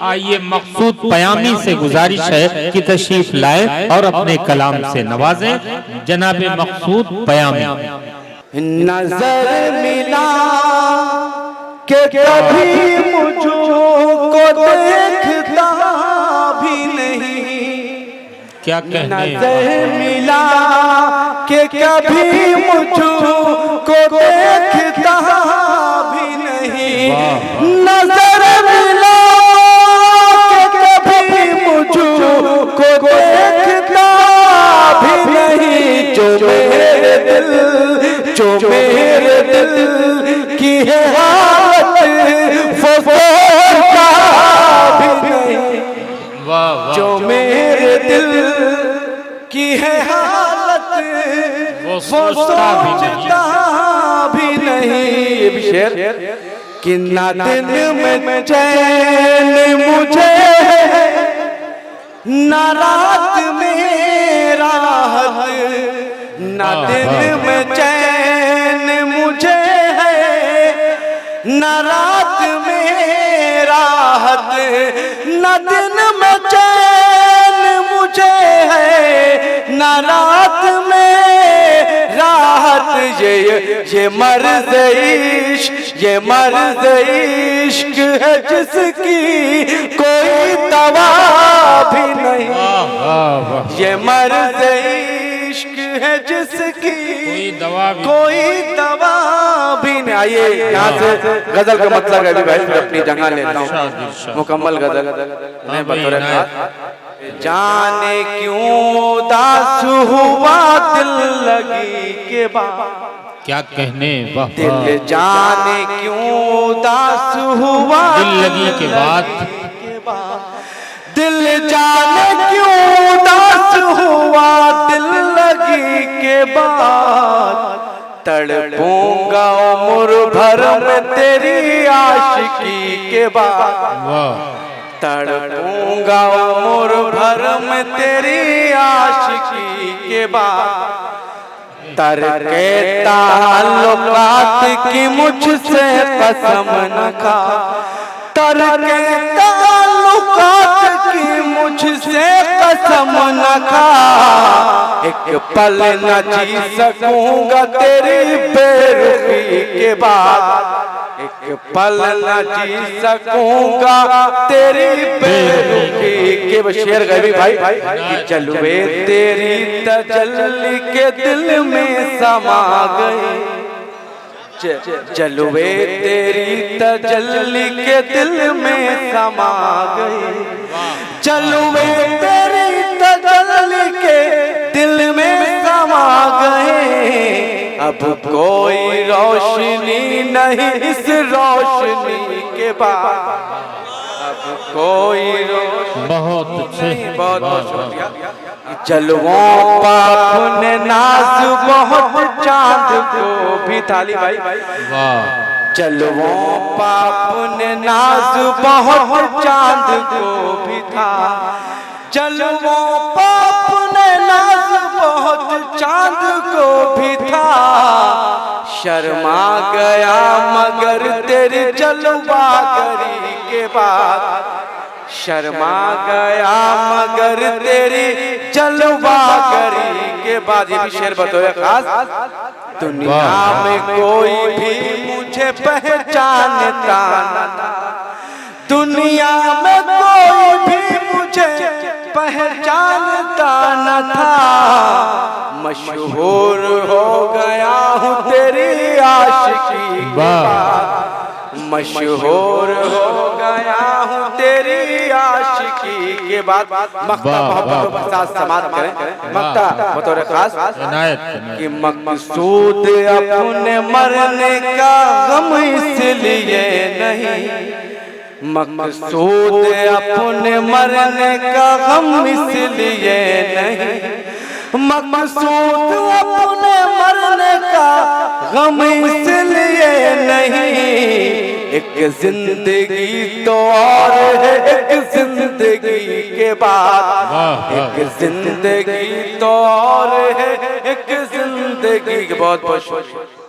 आइए मकसूद पयामी से गुजारिश है कि तशरीफ लाए और अपने कलाम से नवाजें जनाब मकसूद पयामी। नजर मिला के कभी मुझको देखता भी नहीं, क्या कहने। नजर मिला के कभी मुझको देखता भी नहीं, नजर मिला के कभी मुझको देखता भी नहीं, जो मेरे दिल की है हालत वो सोचता भी नहीं, जो मेरे दिल की है हालत वो सोचता भी नहीं। ये भी शेर कि ना दिन में चैन मुझे ना रात में राहत, ना दिन में चैन मुझे है ना रात में राहत, ना दिन में चैन मुझे है ना रात में राहत। ये मर्ज़ इश्क, ये मर्ज़ इश्क है जिसकी कोई दवा भी नहीं, ये मर्ज़ इश्क है जिसकी कोई दवा भी नहीं। आइए यहाँ से गजल का मतलब है भाई, फिर अपनी जगह लेता हूँ मुकम्मल गजल मैं बतौर जाने क्यों उदास हुआ दिल लगी के बाद, क्या कहने। दिल जाने क्यों उदास हुआ दिल लगी के बाद, दिल जाने क्यों उदास हुआ दिल लगी के बाद, तड़पूंगा उम्र भर में तेरी आशिकी के बाद, तड़पूंगा उम्र भर में तेरी आशिकी के बाद, तरके ताल्लुकात की मुझसे कसम न खा, तरके ताल्लुकात की मुझसे कसम न खा, एक पल न जी सकूंगा तेरी बेरुखी के बाद, एक पल न जी सकूंगा तेरी बेरुखी के। शेर गए भाई कि जलवे तेरी तजल्ली के दिल में समा गए, जलवे तेरी तजल्ली के दिल में समा गए, जलवे तेरी तजल्ली के दिल में समा गए, अब कोई रोशनी नहीं इस रोशनी के बाद, अब कोई रोशनी बहुत अच्छे, बहुत शुक्रिया। जलवों पाप ने नाज बहुत चांद को भी, थाली भाई जलवों पाप ने नाज बहुत चांद को भी था, जलवों पाप ने नाज बहुत चांद को भी था, शर्मा गया मगर तेरी जलवागरी के बाद, शर्मा गया मगर तेरी जलवागरी के बाद। ये भी शेर बताओ खास, दुनिया में कोई भी मुझे पहचानता न था, दुनिया में कोई भी मुझे पहचानता न था, मशहूर हो गया हूँ तेरी आशिकी के बाद, मशहूर हो गया हूँ तेरी आशिकी के बाद। मक्ता मोहब्बत के साथ समाप्त करें, मक्ता बतौर खास कि मकसूद अपने मरने का गम इसलिए नहीं, मकसूद अपने मरने का गम इसलिए नहीं, मकसूद अपने मरने का गम इसलिए नहीं, एक जिंदगी तो और है एक जिंदगी के बाद, एक जिंदगी तो और है एक जिंदगी के। बहुत बहुत शुक्रिया।